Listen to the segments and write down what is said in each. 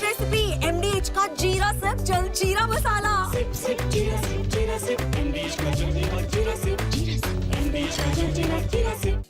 Perfect recipe MDH का जीरा sip जल जीरा मसाला। सिप सिप जीरा सिप MDH का जलजीरा जीरा सिप MDH का जलजीरा जीरा sip.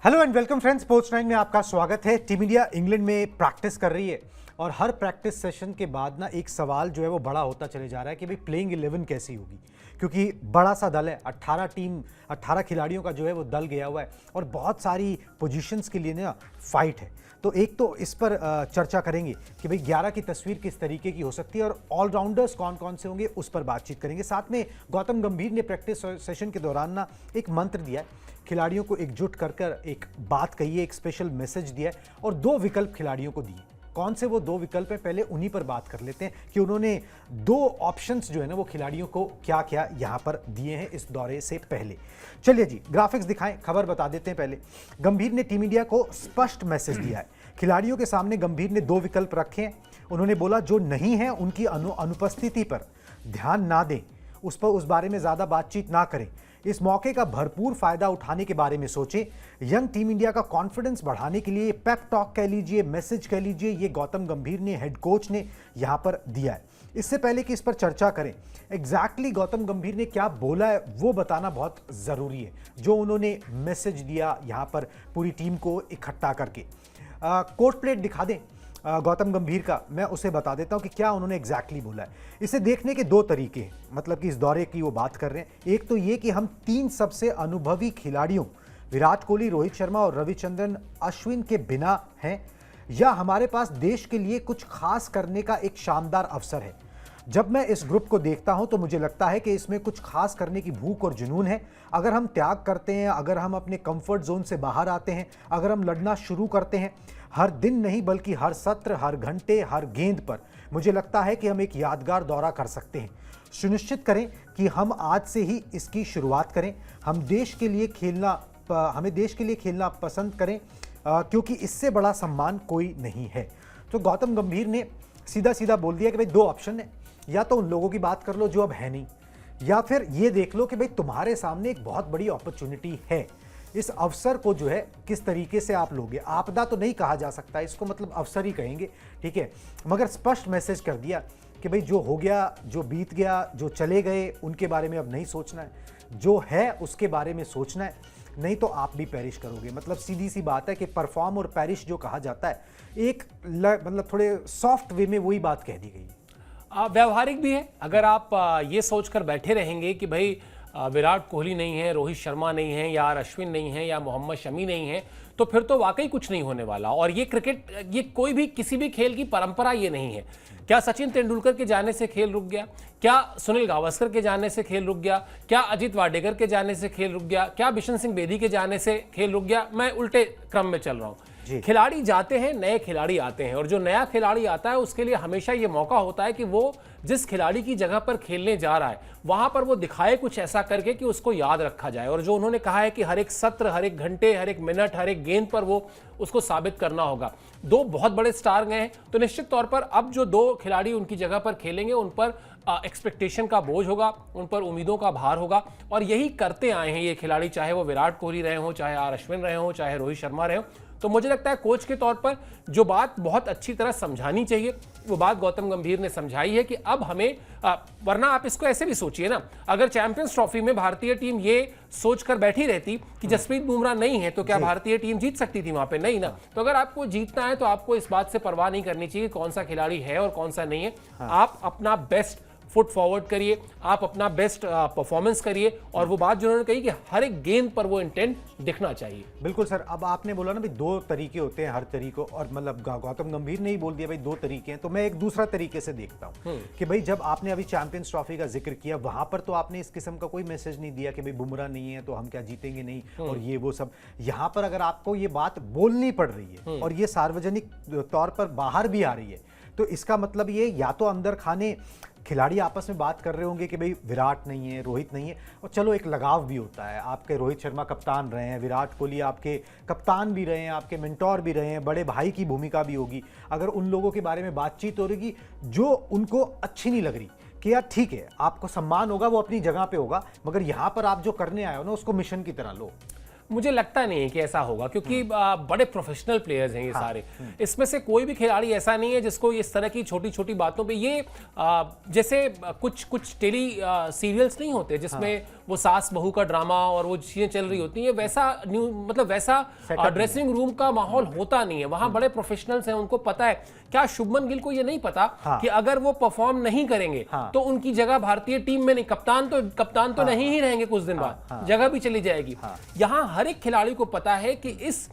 Hello and welcome friends, sports 9 में आपका स्वागत है। टीम इंडिया इंग्लैंड में प्रैक्टिस कर रही है और हर प्रैक्टिस सेशन के बाद ना एक सवाल जो है वो बड़ा होता चले जा रहा है कि भाई प्लेइंग 11 कैसी होगी, क्योंकि बड़ा सा दल है। 18 खिलाड़ियों का जो है वो दल गया हुआ है और बहुत सारी पोजीशंस के लिए ना फाइट है। तो एक तो इस पर चर्चा करेंगे कि भाई 11 की तस्वीर किस तरीके की हो सकती है और ऑलराउंडर्स कौन कौन से होंगे, उस पर बातचीत करेंगे। साथ में गौतम गंभीर ने प्रैक्टिस सेशन के दौरान ना एक मंत्र दिया है, खिलाड़ियों को एकजुट कर एक बात कही है, एक स्पेशल मैसेज दिया है और 2 विकल्प खिलाड़ियों को दिए। कौन से वो 2 विकल्प हैं, पहले उन्हीं पर बात कर लेते हैं कि उन्होंने 2 ऑप्शंस जो है ना वो खिलाड़ियों को क्या क्या यहां पर दिए हैं इस दौरे से पहले। चलिए जी, ग्राफिक्स दिखाएं, खबर बता देते हैं। पहले गंभीर ने टीम इंडिया को स्पष्ट मैसेज दिया है। खिलाड़ियों के सामने गंभीर ने 2 विकल्प रखे हैं। उन्होंने बोला जो नहीं है उनकी अनुपस्थिति पर ध्यान ना दें, उस बारे में ज्यादा बातचीत ना करें, इस मौके का भरपूर फायदा उठाने के बारे में सोचें। यंग टीम इंडिया का कॉन्फिडेंस बढ़ाने के लिए पेप टॉक कह लीजिए, मैसेज कह लीजिए, ये गौतम गंभीर ने, हेड कोच ने यहां पर दिया है। इससे पहले कि इस पर चर्चा करें, एग्जैक्टली गौतम गंभीर ने क्या बोला है वो बताना बहुत जरूरी है। जो उन्होंने मैसेज दिया यहां पर पूरी टीम को इकट्ठा करके, कोर्ट प्लेट दिखा दें गौतम गंभीर का, मैं उसे बता देता हूं कि क्या उन्होंने एग्जैक्टली बोला है। इसे देखने के 2 तरीके हैं, मतलब कि इस दौरे की वो बात कर रहे हैं। एक तो ये कि हम 3 सबसे अनुभवी खिलाड़ियों विराट कोहली, रोहित शर्मा और रविचंद्रन अश्विन के बिना हैं, या हमारे पास देश के लिए कुछ खास करने का एक शानदार अवसर है। जब मैं इस ग्रुप को देखता हूं तो मुझे लगता है कि इसमें कुछ खास करने की भूख और जुनून है। अगर हम त्याग करते हैं, अगर हम अपने कंफर्ट जोन से बाहर आते हैं, अगर हम लड़ना शुरू करते हैं, हर दिन नहीं बल्कि हर सत्र, हर घंटे, हर गेंद पर, मुझे लगता है कि हम एक यादगार दौरा कर सकते हैं। सुनिश्चित करें कि हम आज से ही इसकी शुरुआत करें। हमें देश के लिए खेलना पसंद करें, क्योंकि इससे बड़ा सम्मान कोई नहीं है। तो गौतम गंभीर ने सीधा सीधा बोल दिया कि भाई 2 ऑप्शन है, या तो उन लोगों की बात कर लो जो अब है नहीं, या फिर ये देख लो कि भाई तुम्हारे सामने एक बहुत बड़ी अपॉर्चुनिटी है। इस अवसर को जो है किस तरीके से आप लोगे। आपदा तो नहीं कहा जा सकता इसको, मतलब अवसर ही कहेंगे, ठीक है। मगर स्पष्ट मैसेज कर दिया कि भाई जो हो गया, जो बीत गया, जो चले गए, उनके बारे में अब नहीं सोचना है, जो है उसके बारे में सोचना है, नहीं तो आप भी पेरिश करोगे। मतलब सीधी सी बात है कि परफॉर्म और पेरिश जो कहा जाता है, एक मतलब थोड़े सॉफ्ट वे में वही बात कह दी गई है। व्यावहारिक भी है। अगर आप ये सोचकर बैठे रहेंगे कि भाई विराट कोहली नहीं है, रोहित शर्मा नहीं है, या अश्विन नहीं है, या मोहम्मद शमी नहीं है, तो फिर तो वाकई कुछ नहीं होने वाला। और ये क्रिकेट, ये कोई भी किसी भी खेल की परंपरा ये नहीं है। क्या सचिन तेंदुलकर के जाने से खेल रुक गया? क्या सुनील गावस्कर के जाने से खेल रुक गया? क्या अजित वाडेकर के जाने से खेल रुक गया? क्या बिशन सिंह बेदी के जाने से खेल रुक गया? मैं उल्टे क्रम में चल रहा हूँ। खिलाड़ी जाते हैं, नए खिलाड़ी आते हैं, और जो नया खिलाड़ी आता है उसके लिए हमेशा ये मौका होता है कि वो जिस खिलाड़ी की जगह पर खेलने जा रहा है वहां पर वो दिखाए कुछ ऐसा करके कि उसको याद रखा जाए। और जो उन्होंने कहा है कि हर एक सत्र, हर एक घंटे, हर एक मिनट, हर एक गेंद पर वो उसको साबित करना होगा। 2 बहुत बड़े स्टार गए हैं, तो निश्चित तौर पर अब जो 2 खिलाड़ी उनकी जगह पर खेलेंगे उन पर एक्सपेक्टेशन का बोझ होगा, उन पर उम्मीदों का भार होगा। और यही करते आए हैं ये खिलाड़ी, चाहे वो विराट कोहली रहे हो, चाहे अश्विन रहे हो, चाहे रोहित शर्मा रहे हो। तो मुझे लगता है कोच के तौर पर जो बात बहुत अच्छी तरह समझानी चाहिए वो बात गौतम गंभीर ने समझाई है कि अब हमें वरना आप इसको ऐसे भी सोचिए ना, अगर चैंपियंस ट्रॉफी में भारतीय टीम ये सोचकर बैठी रहती कि जसप्रीत बुमराह नहीं है तो क्या भारतीय टीम जीत सकती थी? वहां पे नहीं ना। तो अगर आपको जीतना है तो आपको इस बात से परवाह नहीं करनी चाहिए कौन सा खिलाड़ी है और कौन सा नहीं है। आप अपना बेस्ट फुट फॉरवर्ड करिए, आप अपना बेस्ट परफॉर्मेंस करिए, और वो बात जो उन्होंने कही कि हर एक गेंद पर वो इंटेंट दिखना चाहिए। बिल्कुल सर। अब आपने बोला ना भाई 2 तरीके होते हैं हर तरीकों, और मतलब गौतम गंभीर ने ही बोल दिया भाई 2 तरीके हैं, तो मैं एक दूसरा तरीके से देखता हूं कि भाई जब आपने अभी चैंपियंस ट्रॉफी का जिक्र किया, वहां पर तो आपने इस किस्म का कोई मैसेज नहीं दिया कि भाई बुमराह नहीं है तो हम क्या जीतेंगे नहीं, और ये वो सब। यहां पर अगर आपको ये बात बोलनी पड़ रही है और ये सार्वजनिक तौर पर बाहर भी आ रही है, तो इसका मतलब ये या तो अंदर खाने खिलाड़ी आपस में बात कर रहे होंगे कि भाई विराट नहीं है, रोहित नहीं है, और चलो एक लगाव भी होता है। आपके रोहित शर्मा कप्तान रहे हैं, विराट कोहली आपके कप्तान भी रहे हैं, आपके मेंटोर भी रहे हैं, बड़े भाई की भूमिका भी होगी। अगर उन लोगों के बारे में बातचीत हो रही जो उनको अच्छी नहीं लग रही कि यार ठीक है, आपको सम्मान होगा, वो अपनी जगह पे होगा, मगर यहाँ पर आप जो करने आए हो ना, उसको मिशन की तरह लो। मुझे लगता नहीं है कि ऐसा होगा, क्योंकि बड़े प्रोफेशनल प्लेयर्स हैं ये सारे। इसमें से कोई भी खिलाड़ी ऐसा नहीं है जिसको इस तरह की छोटी छोटी बातों पे ये जैसे कुछ टेली सीरियल्स नहीं होते जिसमें वो सास बहू का ड्रामा और वो चीजें चल रही होती हैं, वैसा मतलब वैसा ड्रेसिंग रूम का माहौल होता नहीं है। वहां बड़े प्रोफेशनल्स हैं, उनको पता है। क्या शुभमन गिल को ये नहीं पता कि अगर वो परफॉर्म नहीं करेंगे तो उनकी जगह भारतीय टीम में नहीं, कप्तान तो नहीं ही रहेंगे, कुछ दिन बाद जगह भी चली जाएगी। यहां हर एक खिलाड़ी को पता है कि इस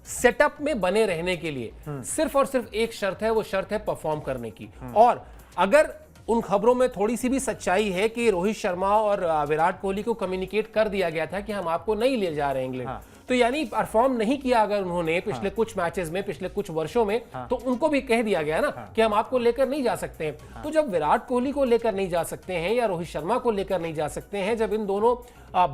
सेटअप में बने रहने के लिए सिर्फ और सिर्फ एक शर्त है, वो शर्त है परफॉर्म करने की। और अगर उन खबरों में थोड़ी सी भी सच्चाई है कि रोहित शर्मा और विराट कोहली को कम्युनिकेट कर दिया गया था कि हम आपको नहीं ले जा रहे हैं इंग्लैंड, तो यानी परफॉर्म नहीं किया अगर उन्होंने पिछले कुछ मैचेस में, पिछले कुछ वर्षों में, तो उनको भी कह दिया गया ना कि हम आपको लेकर नहीं जा सकते हैं। तो जब विराट कोहली को लेकर नहीं जा सकते हैं या रोहित शर्मा को लेकर नहीं जा सकते हैं, जब इन दोनों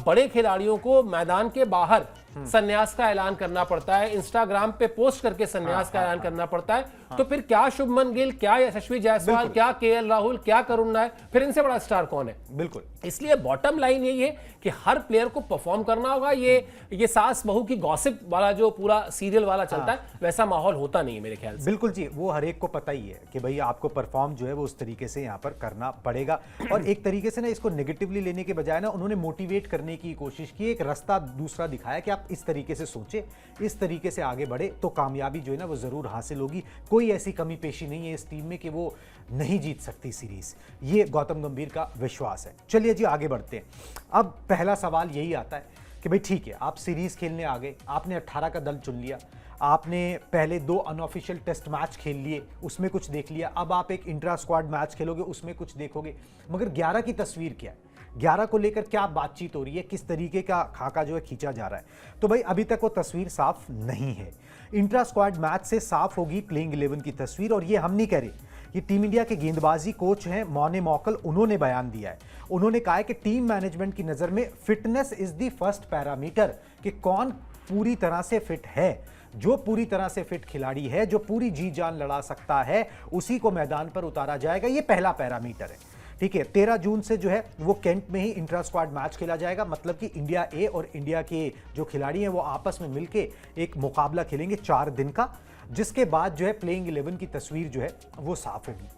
बड़े खिलाड़ियों को मैदान के बाहर संन्यास का ऐलान करना पड़ता है, इंस्टाग्राम पे पोस्ट करके संन्यास का ऐलान करना पड़ता है, तो फिर क्या शुभमन गिल, क्या यशस्वी जायसवाल, क्या केएल राहुल, क्या करुण नायर, फिर इनसे बड़ा स्टार कौन है? बिल्कुल। इसलिए बॉटम लाइन यही है कि हर प्लेयर को परफॉर्म करना होगा। ये सास बहू की गॉसिप वाला जो पूरा सीरियल वाला चलता है, वैसा माहौल होता नहीं है मेरे ख्याल से। बिल्कुल जी, वो हर एक को पता ही है कि भाई आपको परफॉर्म जो है वो उस तरीके से यहाँ पर करना पड़ेगा। और एक तरीके से ना इसको नेगेटिवली लेने के बजाय ना उन्होंने मोटिवेट करने की कोशिश की, एक रास्ता दूसरा दिखाया कि आप इस तरीके से सोचे, इस तरीके से आगे बढ़े तो कामयाबी जो है ना वो जरूर हासिल होगी। कोई ऐसी कमी पेशी नहीं है इस टीम में कि वो नहीं जीत सकती सीरीज, ये गौतम गंभीर का विश्वास है। चलिए जी आगे बढ़ते हैं। अब पहला सवाल यही आता है कि भाई ठीक है, आप सीरीज खेलने आ गए, आपने 18 का दल चुन लिया, आपने पहले 2 अनऑफिशियल टेस्ट मैच खेल लिए, उसमें कुछ देख लिया, अब आप एक इंट्रा स्क्वाड मैच खेलोगे, उसमें कुछ देखोगे, मगर 11 की तस्वीर क्या है? 11 को लेकर क्या बातचीत हो रही है, किस तरीके का खाका जो है खींचा जा रहा है? तो भाई अभी तक वो तस्वीर साफ नहीं है। इंट्रा स्क्वाड मैच से साफ होगी प्लेइंग 11 की तस्वीर, और ये हम नहीं कह रहे, ये टीम इंडिया के गेंदबाजी कोच हैं मौने मौकल, उन्होंने बयान दिया है। उन्होंने कहा है कि टीम मैनेजमेंट की नज़र में fitness is the first parameter, कि कौन पूरी तरह से फिट है। जो पूरी तरह से फिट खिलाड़ी है, जो पूरी जी जान लड़ा सकता है, उसी को मैदान पर उतारा जाएगा, ये पहला पैरामीटर है। ठीक है, 13 जून से जो है वो कैंट में ही इंट्रा स्क्वाड मैच खेला जाएगा, मतलब कि इंडिया ए और इंडिया के जो खिलाड़ी हैं वो आपस में मिलके एक मुकाबला खेलेंगे 4 दिन का, जिसके बाद जो है प्लेइंग 11 की तस्वीर जो है वो साफ होगी।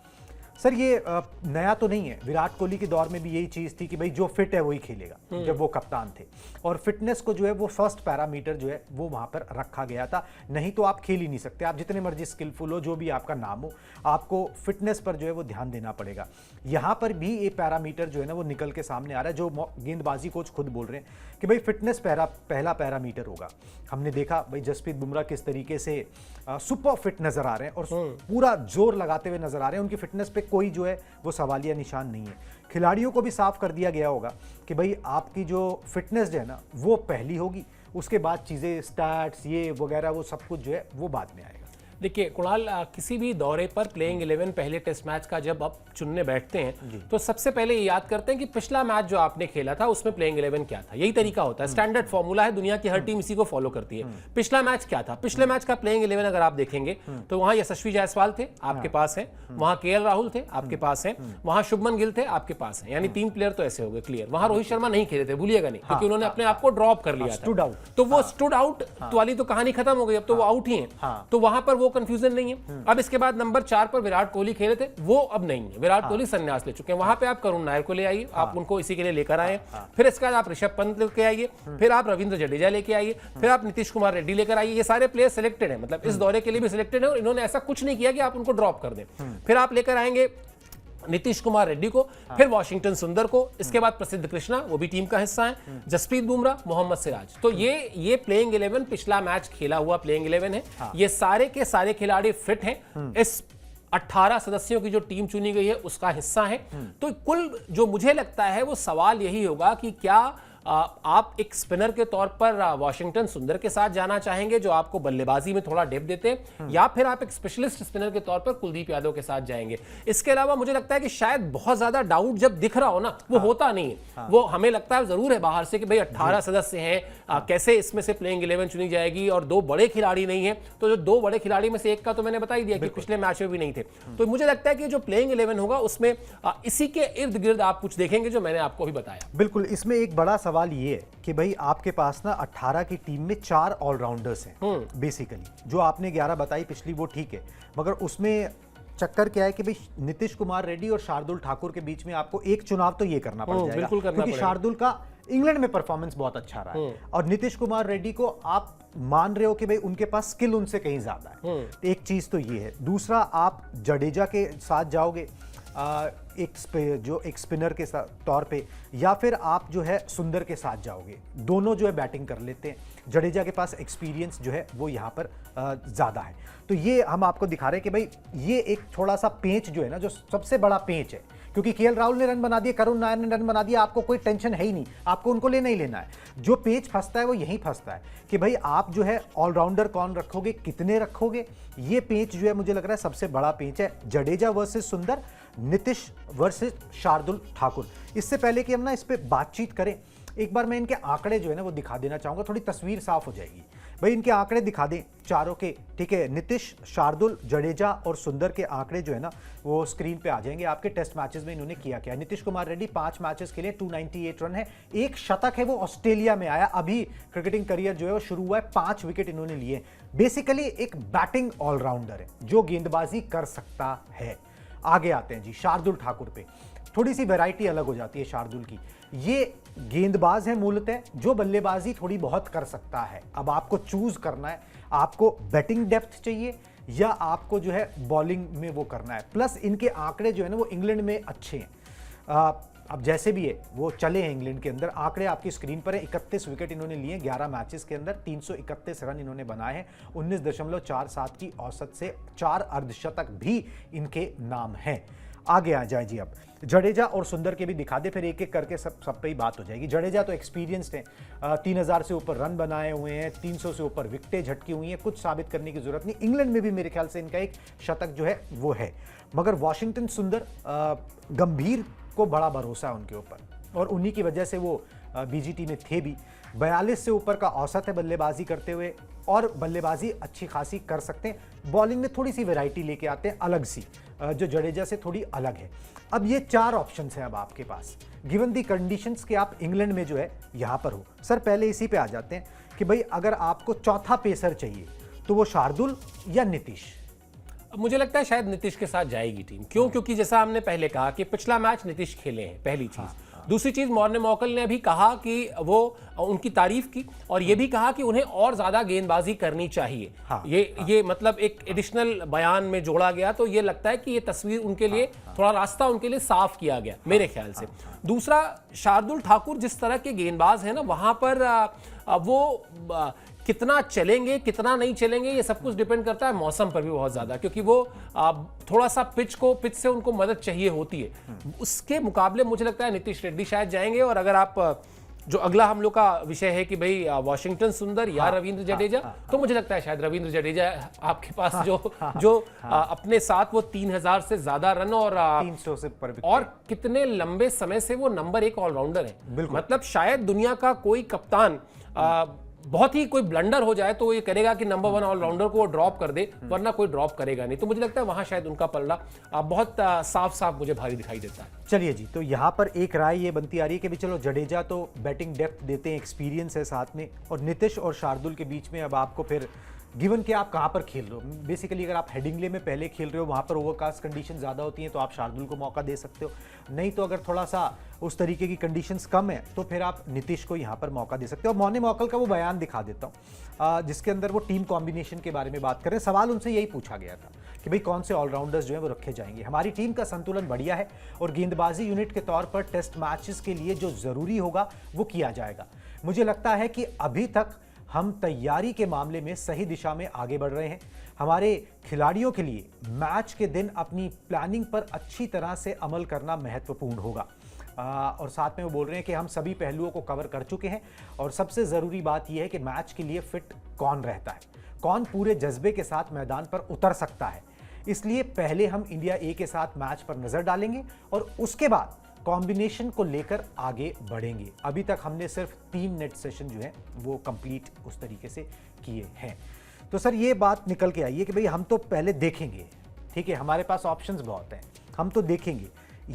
सर ये नया तो नहीं है, विराट कोहली के दौर में भी यही चीज़ थी कि भाई जो फिट है वही खेलेगा, जब वो कप्तान थे, और फिटनेस को जो है वो फर्स्ट पैरामीटर जो है वो वहाँ पर रखा गया था। नहीं तो आप खेल ही नहीं सकते, आप जितने मर्जी स्किलफुल हो, जो भी आपका नाम हो, आपको फिटनेस पर जो है वो ध्यान देना पड़ेगा। यहाँ पर भी ये पैरामीटर जो है ना वो निकल के सामने आ रहा है, जो गेंदबाजी कोच खुद बोल रहे हैं कि भाई फिटनेस पहला पैरामीटर होगा। हमने देखा भाई जसप्रीत बुमराह किस तरीके से सुपर फिट नजर आ रहे हैं और पूरा जोर लगाते हुए नजर आ रहे हैं, उनकी फिटनेस पे कोई जो है वो सवालिया निशान नहीं है। खिलाड़ियों को भी साफ कर दिया गया होगा कि भाई आपकी जो फिटनेस जो है ना वो पहली होगी, उसके बाद चीज़ें स्टैट्स ये वगैरह वो सब कुछ जो है वो बाद में आएगा। देखिए कुणाल, किसी भी दौरे पर प्लेइंग 11 पहले टेस्ट मैच का जब आप चुनने बैठते हैं तो सबसे पहले ये याद करते हैं कि पिछला मैच जो आपने खेला था उसमें प्लेइंग 11 क्या था। यही तरीका होता है, स्टैंडर्ड फॉर्मूला है, दुनिया की हर टीम इसी को फॉलो करती है। पिछला मैच क्या था, पिछले मैच का प्लेइंग 11 अगर आप देखेंगे तो वहां यशस्वी जायसवाल थे, आपके पास है, वहां केएल राहुल थे, आपके पास है, वहां शुभमन गिल थे, आपके पास है, यानी 3 प्लेयर तो ऐसे हो गए क्लियर। वहां रोहित शर्मा नहीं खेले थे, भूलिएगा नहीं, क्योंकि उन्होंने अपने आप को ड्रॉप कर लिया था, तो वो स्टूड आउट वाली तो कहानी खत्म हो गई, अब तो वो आउट ही है, तो वहां पर वो कंफ्यूजन नहीं है। अब इसके बाद नंबर 4 पर विराट कोहली खेले थे, वो अब नहीं है, विराट कोहली संन्यास ले चुके हैं। वहां पे आप करुण नायर को ले आइए, आप उनको इसी के लिए लेकर आए। फिर इसके बाद आप ऋषभ पंत लेके आइए, फिर आप रविंद्र जडेजा लेके आइए, फिर आप नीतीश कुमार रेड्डी लेकर आइए। ये सारे प्लेयर सिलेक्टेड हैं, मतलब इस दौरे के लिए भी सिलेक्टेड है, और इन्होंने ऐसा कुछ नहीं किया कि आप उनको ड्रॉप कर दें। फिर आप लेकर आएंगे नीतीश कुमार रेड्डी को, फिर वॉशिंगटन सुंदर को, इसके बाद प्रसिद्ध कृष्णा, वो भी टीम का हिस्सा है, जसप्रीत बुमराह, मोहम्मद सिराज। तो ये प्लेइंग 11 पिछला मैच खेला हुआ प्लेइंग 11 है। ये सारे के सारे खिलाड़ी फिट हैं, इस 18 सदस्यों की जो टीम चुनी गई है उसका हिस्सा है। तो कुल जो मुझे लगता है वो सवाल यही होगा कि क्या आप एक स्पिनर के तौर पर वॉशिंगटन सुंदर के साथ जाना चाहेंगे जो आपको बल्लेबाजी में थोड़ा डेप्थ देते हैं, या फिर आप एक स्पेशलिस्ट स्पिनर के तौर पर कुलदीप यादव के साथ जाएंगे। इसके अलावा मुझे लगता है कि शायद बहुत ज्यादा डाउट जब दिख रहा हो ना, वो होता नहीं है। वो हमें लगता है जरूर है बाहर से कि भाई 18 सदस्य हैं, कैसे इसमें से प्लेइंग 11 चुनी जाएगी, और 2 बड़े खिलाड़ी नहीं है। तो जो 2 बड़े खिलाड़ी में से एक का तो मैंने बता ही दिया कि पिछले मैच में भी नहीं थे। तो मुझे लगता है कि जो प्लेइंग 11 होगा उसमें इसी के इर्द गिर्द आप कुछ देखेंगे जो मैंने आपको अभी बताया। बिल्कुल, इसमें एक बड़ा सवाल ये है कि भाई आपके पास ना 18 की टीम में 4 ऑलराउंडर्स हैं बेसिकली। जो आपने 11 बताई पिछली वो ठीक है, मगर उसमें चक्कर क्या है कि भाई नीतीश कुमार रेड्डी और शार्दुल ठाकुर के बीच में आपको एक चुनाव तो ये करना पड़ जाएगा, बिल्कुल करना क्योंकि पड़ेगा। शार्दुल का इंग्लैंड में परफॉर्मेंस बहुत अच्छा रहा है और नीतीश कुमार रेड्डी को आप मान रहे हो कि भाई उनके पास स्किल उनसे कहीं ज्यादा है। एक चीज तो ये है। दूसरा, आप जडेजा के साथ जाओगे एक स्पिनर के तौर पे, या फिर आप जो है सुंदर के साथ जाओगे। दोनों जो है बैटिंग कर लेते हैं। जडेजा के पास एक्सपीरियंस जो है वो यहाँ पर ज़्यादा है। तो ये हम आपको दिखा रहे हैं कि भाई ये एक थोड़ा सा पेंच जो है ना, जो सबसे बड़ा पेंच है, क्योंकि केएल राहुल ने रन बना दिए, करुण नायर ने रन बना दिया, आपको कोई टेंशन है ही नहीं, आपको उनको लेना ही लेना है। जो पेंच फंसता है वो यहीं फंसता है कि भाई आप जो है ऑलराउंडर कौन रखोगे, कितने रखोगे। ये पेंच जो है मुझे लग रहा है सबसे बड़ा पेंच है, जडेजा वर्सेस सुंदर, नीतीश वर्सेस शार्दुल ठाकुर। इससे पहले कि हम ना इस पे बातचीत करें, एक बार मैं इनके आंकड़े जो है ना वो दिखा देना चाहूंगा, थोड़ी तस्वीर साफ हो जाएगी। भाई इनके आंकड़े दिखा दें चारों के, ठीक है। नीतीश, शार्दुल, जडेजा और सुंदर के आंकड़े जो है ना वो स्क्रीन पे आ जाएंगे आपके। टेस्ट मैचेस में इन्होंने किया क्या है। नीतीश कुमार रेड्डी 5 मैचेस के लिए 298 रन है, 1 शतक है, वो ऑस्ट्रेलिया में आया। अभी क्रिकेटिंग करियर जो है वो शुरू हुआ है, 5 विकेट इन्होंने लिए। बेसिकली एक बैटिंग ऑलराउंडर है जो गेंदबाजी कर सकता है। आगे आते हैं जी शार्दुल ठाकुर पे। थोड़ी सी वैरायटी अलग हो जाती है शार्दुल की। ये गेंदबाज है मूलतः जो बल्लेबाजी थोड़ी बहुत कर सकता है। अब आपको चूज करना है, आपको बैटिंग डेप्थ चाहिए या आपको जो है बॉलिंग में वो करना है। प्लस इनके आंकड़े जो है ना वो इंग्लैंड में अच्छे हैं। अब जैसे भी है वो चले हैं इंग्लैंड के अंदर। आंकड़े आपकी स्क्रीन पर है। 31 विकेट इन्होंने लिए 11 मैचेस के अंदर, 331 रन इन्होंने बनाए हैं, 19.47 की औसत से 4 अर्धशतक भी इनके नाम हैं। आगे आ जाए जी। अब जडेजा और सुंदर के भी दिखा दे, फिर एक एक करके सब पे ही बात हो जाएगी। जडेजा तो एक्सपीरियंस्ड है, 3000 से ऊपर रन बनाए हुए हैं, 300 से ऊपर विकेटें झटकी हुई हैं, कुछ साबित करने की जरूरत नहीं। इंग्लैंड में भी मेरे ख्याल से इनका एक शतक जो है वो है। मगर वॉशिंगटन सुंदर, गंभीर को बड़ा भरोसा है उनके ऊपर और उन्हीं की वजह से वो बीजीटी में थे भी। 42 से ऊपर का औसत है बल्लेबाजी करते हुए और बल्लेबाजी अच्छी खासी कर सकते हैं। बॉलिंग में थोड़ी सी वैरायटी लेके आते हैं अलग सी, जो जडेजा से थोड़ी अलग है। अब ये 4 ऑप्शंस हैं अब आपके पास, गिवन दी कंडीशंस कि आप इंग्लैंड में जो है यहाँ पर हो। सर पहले इसी पे आ जाते हैं कि भाई अगर आपको चौथा पेसर चाहिए तो वो शार्दुल या नीतीश। मुझे लगता है शायद नीतीश के साथ जाएगी टीम। क्यों? क्योंकि जैसा हमने पहले कहा कि पिछला मैच नीतीश खेले हैं, पहली चीज। दूसरी चीज, मॉर्ने मॉकल ने अभी कहा कि वो उनकी तारीफ की और ये भी कहा कि उन्हें और ज्यादा गेंदबाजी करनी चाहिए। ये मतलब एक एडिशनल बयान में जोड़ा गया, तो ये लगता है कि ये तस्वीर उनके लिए थोड़ा रास्ता उनके लिए साफ किया गया मेरे ख्याल से। दूसरा, शार्दुल ठाकुर जिस तरह के गेंदबाज हैं ना, वहां पर वो कितना चलेंगे कितना नहीं चलेंगे ये सब कुछ डिपेंड करता है मौसम पर भी बहुत ज्यादा, क्योंकि वो थोड़ा सा पिच से उनको मदद चाहिए होती है। उसके मुकाबले मुझे लगता है नीतीश रेड्डी शायद जाएंगे। और अगर आप जो अगला हम लोग का विषय है कि भाई वॉशिंगटन सुंदर या रविंद्र जडेजा, तो मुझे लगता है शायद रविंद्र जडेजा आपके पास जो अपने साथ वो 3000 से ज्यादा रन और 300 से पर और कितने लंबे समय से वो नंबर 1 ऑलराउंडर है। मतलब शायद दुनिया का कोई कप्तान बहुत ही कोई ब्लंडर हो जाए तो वो ये करेगा कि नंबर 1 ऑलराउंडर को वो ड्रॉप कर दे, वरना कोई ड्रॉप करेगा नहीं। तो मुझे लगता है वहां शायद उनका पल्ला बहुत साफ मुझे भारी दिखाई देता है। चलिए जी, तो यहाँ पर एक राय ये बनती आ रही है कि भी चलो जडेजा तो बैटिंग डेप्थ देते हैं, एक्सपीरियंस है साथ में, और नीतीश और शार्दुल के बीच में अब आपको फिर गिवन कि आप कहाँ पर खेल रहे हो। बेसिकली अगर आप हेडिंगले में पहले खेल रहे हो, वहाँ पर ओवरकास्ट कंडीशन ज़्यादा होती हैं, तो आप शार्दुल को मौका दे सकते हो। नहीं तो अगर थोड़ा सा उस तरीके की कंडीशंस कम है तो फिर आप नीतीश को यहाँ पर मौका दे सकते हो। और मॉर्ने मॉकल का वो बयान दिखा देता हूँ जिसके अंदर वो टीम कॉम्बिनेशन के बारे में बात करें। सवाल उनसे यही पूछा गया था कि भाई कौन से ऑलराउंडर्स जो है वो रखे जाएंगे। हमारी टीम का संतुलन बढ़िया है और गेंदबाजी यूनिट के तौर पर टेस्ट मैचेस के लिए जो ज़रूरी होगा वो किया जाएगा। मुझे लगता है कि अभी तक हम तैयारी के मामले में सही दिशा में आगे बढ़ रहे हैं। हमारे खिलाड़ियों के लिए मैच के दिन अपनी प्लानिंग पर अच्छी तरह से अमल करना महत्वपूर्ण होगा। और साथ में वो बोल रहे हैं कि हम सभी पहलुओं को कवर कर चुके हैं और सबसे ज़रूरी बात यह है कि मैच के लिए फिट कौन रहता है, कौन पूरे जज्बे के साथ मैदान पर उतर सकता है। इसलिए पहले हम इंडिया ए के साथ मैच पर नज़र डालेंगे और उसके बाद कॉम्बिनेशन को लेकर आगे बढ़ेंगे। अभी तक हमने सिर्फ 3 नेट सेशन जो है वो कंप्लीट उस तरीके से किए हैं। तो सर ये बात निकल के आई है कि भाई हम तो पहले देखेंगे, ठीक है, हमारे पास ऑप्शंस बहुत हैं, हम तो देखेंगे।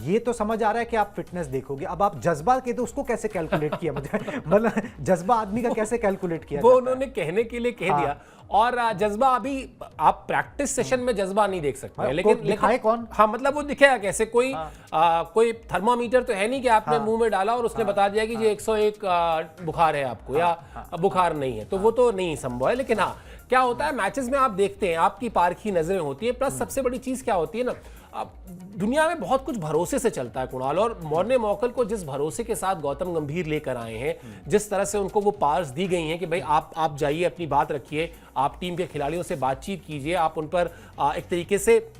ये तो समझ आ रहा है कि आप फिटनेस देखोगे, अब आप जज्बा के तो उसको कैसे कैलकुलेट किया, मतलब जज्बा आदमी का कैसे कैलकुलेट किया? वो उन्होंने कहने के लिए कह दिया, और जज्बा अभी आप प्रैक्टिस सेशन में जज्बा नहीं देख सकते, लेकिन दिखाए कौन? हाँ, मतलब वो दिखेगा कैसे? कोई कोई थर्मामीटर तो है नहीं कि आपने मुंह में डाला और उसने बता दिया कि ये 101 बुखार है आपको या बुखार नहीं है, तो वो तो नहीं संभव है। लेकिन हाँ, क्या होता है मैचेस में आप देखते हैं, आपकी पारखी नजरें होती है, प्लस सबसे बड़ी चीज क्या होती है ना, दुनिया में बहुत कुछ भरोसे से चलता है कुणाल, और मॉर्ने मॉकल को जिस भरोसे के साथ गौतम गंभीर लेकर आए हैं, जिस तरह से उनको वो पावर्स दी गई हैं कि भाई आप जाइए, अपनी बात रखिए, आप टीम के खिलाड़ियों से बातचीत कीजिए, आप उन पर एक तरीके से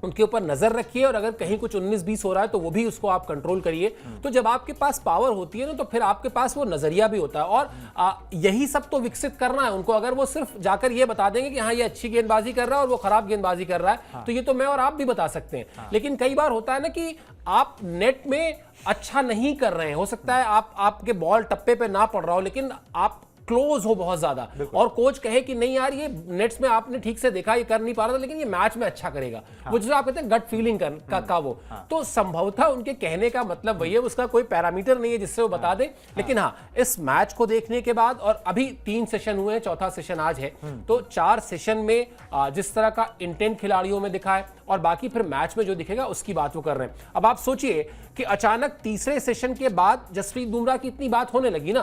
उनके ऊपर नजर रखिए, और अगर कहीं कुछ 19-20 हो रहा है तो वो भी उसको आप कंट्रोल करिए। तो जब आपके पास पावर होती है ना, तो फिर आपके पास वो नजरिया भी होता है, और यही सब तो विकसित करना है उनको। अगर वो सिर्फ जाकर ये बता देंगे कि हाँ ये अच्छी गेंदबाजी कर रहा है और वो खराब गेंदबाजी कर रहा है, तो ये तो मैं और आप भी बता सकते हैं। लेकिन कई बार होता है ना कि आप नेट में अच्छा नहीं कर रहे हैं, हो सकता है आपके बॉल टप्पे पे ना पड़ रहा हो, लेकिन आप क्लोज हो बहुत ज्यादा, और कोच कहे कि नहीं यार ये नेट्स में आपने ठीक से देखा, ये कर नहीं पा रहा था, लेकिन ये मैच में अच्छा करेगा, वो जो आप कहते हैं गट फीलिंग का वो, तो संभवतः उनके कहने का मतलब वही है, उसका कोई पैरामीटर नहीं है जिससे वो बता दे। लेकिन हाँ, इस मैच को देखने के बाद, और अभी 3 सेशन हुए हैं, चौथा सेशन आज है, तो 4 सेशन में जिस तरह का इंटेंट खिलाड़ियों में दिखा है, और बाकी फिर मैच में जो दिखेगा उसकी बात वो कर रहे हैं। अब आप सोचिए कि अचानक तीसरे सेशन के बाद जसप्रीत बुमराह की इतनी बात होने लगी ना,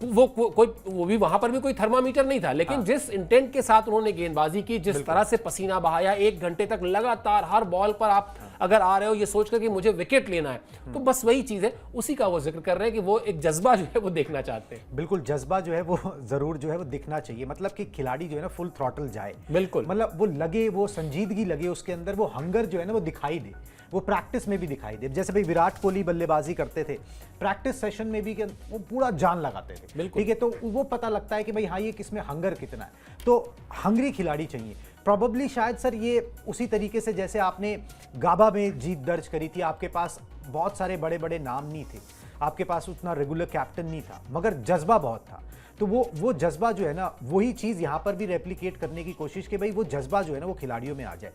वो भी वहां पर भी कोई थर्मामीटर नहीं था, लेकिन जिस इंटेंट के साथ उन्होंने गेंदबाजी की, जिस तरह से पसीना बहाया, 1 घंटे तक लगातार हर बॉल पर आप अगर आ रहे हो ये सोचकर कि मुझे विकेट लेना है, तो बस वही चीज है, उसी का वो जिक्र कर रहे हैं कि वो एक जज्बा जो है वो देखना चाहते हैं। बिल्कुल, जज्बा जो है वो जरूर जो है वो दिखना चाहिए, मतलब कि खिलाड़ी जो है ना फुल थ्रॉटल जाए, बिल्कुल, मतलब वो लगे, वो संजीदगी लगे उसके अंदर, वो हंगर जो है ना वो दिखाई दे, वो प्रैक्टिस में भी दिखाई दे। जैसे भाई विराट कोहली बल्लेबाजी करते थे, प्रैक्टिस सेशन में भी वो पूरा जान लगाते थे, ठीक है, तो वो पता लगता है कि भाई हाँ ये किसमें हंगर कितना है, तो हंगरी खिलाड़ी चाहिए। प्रॉबेबली शायद सर ये उसी तरीके से जैसे आपने गाबा में जीत दर्ज करी थी, आपके पास बहुत सारे बड़े बड़े नाम नहीं थे, आपके पास उतना रेगुलर कैप्टन नहीं था, मगर जज्बा बहुत था, तो वो जज्बा जो है ना, वही चीज़ यहाँ पर भी रेप्लिकेट करने की कोशिश कि भाई वो जज्बा जो है ना वो खिलाड़ियों में आ जाए।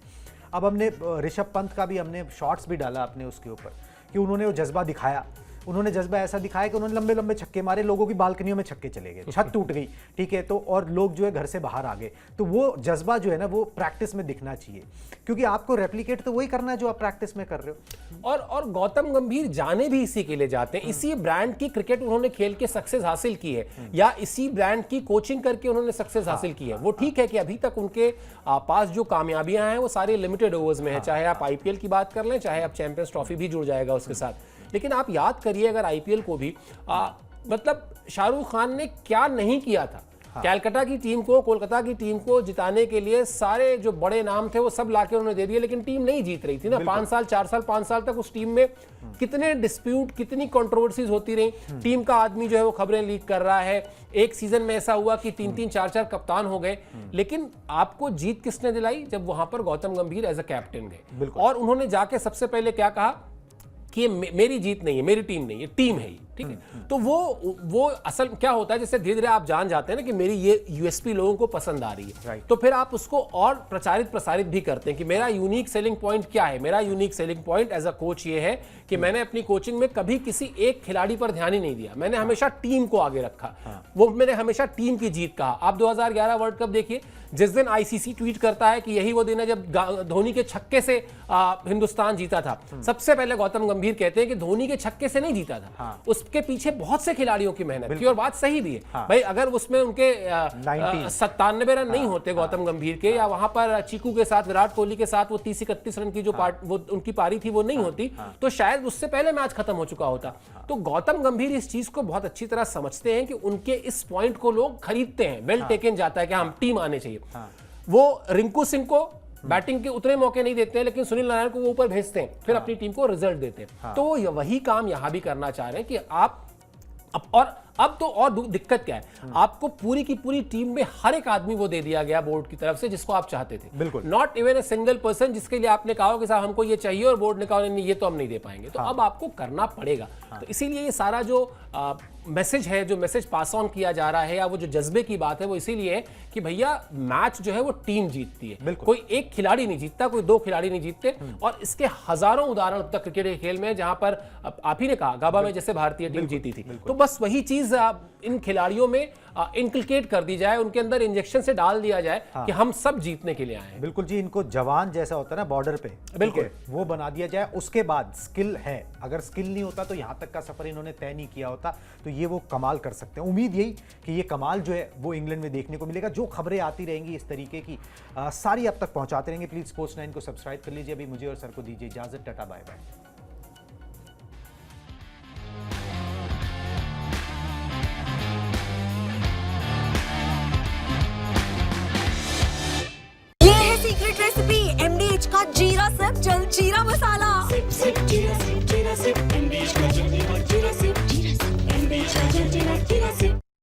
अब हमने ऋषभ पंत का भी हमने शॉट्स भी डाला अपने उसके ऊपर कि उन्होंने वो जज्बा दिखाया, उन्होंने जज्बा ऐसा दिखाया कि उन्होंने लंबे लंबे छक्के मारे, लोगों की बालकनियों में छक्के चले गए, छत टूट गई, ठीक है, तो और लोग जो है घर से बाहर आ गए, तो वो जज्बा जो है ना वो प्रैक्टिस में दिखना चाहिए, क्योंकि आपको रेप्लिकेट तो वही करना है जो आप प्रैक्टिस में कर रहे हो। और गौतम गंभीर जाने भी इसी के लिए जाते हैं, इसी ब्रांड की क्रिकेट उन्होंने खेल के सक्सेस हासिल की है, या इसी ब्रांड की कोचिंग करके उन्होंने सक्सेस हासिल की है। वो ठीक है कि अभी तक उनके पास जो कामयाबियां हैं वो सारी लिमिटेड ओवर्स में है, चाहे आप आईपीएल की बात कर लें, चाहे आप चैंपियंस ट्रॉफी भी जुड़ जाएगा उसके साथ, लेकिन आप याद करिए अगर आईपीएल को भी मतलब शाहरुख खान ने क्या नहीं किया था। कैलकाटा की टीम को, कोलकाता की टीम को जिताने के लिए सारे जो बड़े नाम थे वो सब लाके उन्होंने दे दिए, लेकिन टीम नहीं जीत रही थी ना। 5 साल 4 साल 5 साल तक उस टीम में कितने डिस्प्यूट, कितनी कंट्रोवर्सीज होती रही, टीम का आदमी जो है वो खबरें लीक कर रहा है, एक सीजन में ऐसा हुआ कि 3-3 4-4 कप्तान हो गए, लेकिन आपको जीत किसने दिलाई? जब वहां पर गौतम गंभीर एज अ कैप्टन गए, और उन्होंने जाके सबसे पहले क्या कहा कि मेरी जीत नहीं है, मेरी टीम नहीं है, टीम है, ठीक है। तो वो असल क्या होता है, जैसे धीरे धीरे आप जान जाते हैं ना कि मेरी ये यूएसपी लोगों को पसंद आ रही है, तो फिर आप उसको और प्रसारित भी करते हैं कि मेरा यूनिक सेलिंग पॉइंट क्या है। मेरा unique selling point as a coach ये है कि मैंने अपनी कोचिंग में कभी किसी एक खिलाड़ी पर ध्यान ही नहीं दिया, मैंने हमेशा टीम को आगे रखा, वो मैंने हमेशा टीम की जीत कहा। आप 2011 वर्ल्ड कप देखिए, जिस दिन आईसीसी ट्वीट करता है कि यही वो दिन है जब धोनी के छक्के से हिंदुस्तान जीता था, सबसे पहले गौतम गंभीर कहते हैं कि धोनी के छक्के से नहीं जीता था, उसके पीछे बहुत से खिलाड़ियों की मेहनत थी, और बात सही भी है। भाई अगर उसमें उनके 97 रन नहीं होते गौतम गंभीर के, या वहां पर चीकू के साथ, विराट कोहली के साथ वो 30-31 रन की जो वो उनकी पारी थी वो नहीं होती, तो शायद उससे पहले मैच खत्म हो चुका होता। तो गौतम गंभीर इस चीज को बहुत अच्छी तरह समझते हैं कि उनके इस पॉइंट को लोग खरीदते हैं, वेल टेकन जाता है कि हम टीम आने चाहिए। वो रिंकू सिंह को बैटिंग के उतने मौके नहीं देते हैं, लेकिन सुनील नारायण को वो ऊपर भेजते हैं, फिर अपनी टीम को रिजल्ट देते हैं। तो वही काम यहां भी करना चाह रहे हैं कि आप अब तो और दिक्कत क्या है, आपको पूरी की पूरी टीम में हर एक आदमी वो दे दिया गया बोर्ड की तरफ से जिसको आप चाहते थे। बिल्कुल। Not even a single person जिसके लिए आपने कहा कि साहब हमको ये चाहिए और बोर्ड ने कहा नहीं ये तो हम नहीं दे पाएंगे। तो अब आपको करना पड़ेगा। तो इसीलिए ये सारा जो मैसेज है, जो मैसेज पास ऑन किया जा रहा है, या वो जो जज्बे की बात है, वो इसीलिए है कि भैया मैच जो है वो टीम जीतती है, कोई एक खिलाड़ी नहीं जीतता, कोई दो खिलाड़ी नहीं जीतते। और इसके हजारों उदाहरण अब तक क्रिकेट के खेल में, जहां पर आप ही ने कहा गाबा में जैसे भारतीय टीम जीती थी, तो बस वही चीज इन खिलाड़ियों में इनकलकेट कर दी जाए, उनके अंदर इंजेक्शन से डाल दिया जाए कि हम सब जीतने के लिए आए हैं। बिल्कुल जी, इनको जवान जैसा होता है ना बॉर्डर पे, बिल्कुल वो बना दिया जाए। उसके बाद स्किल है, अगर स्किल नहीं होता तो यहां तक का सफर इन्होंने तय नहीं किया होता, तो ये वो कमाल कर सकते हैं। उम्मीद यही कि ये कमाल जो है वो इंग्लैंड में देखने को मिलेगा। जो खबरें आती रहेंगी इस तरीके की सारी अब तक पहुंचाते रहेंगे। प्लीज स्पोर्ट्स 9 को सब्सक्राइब कर लीजिए। अभी मुझे और सर को दीजिए इजाजत, टाटा बाय बाय।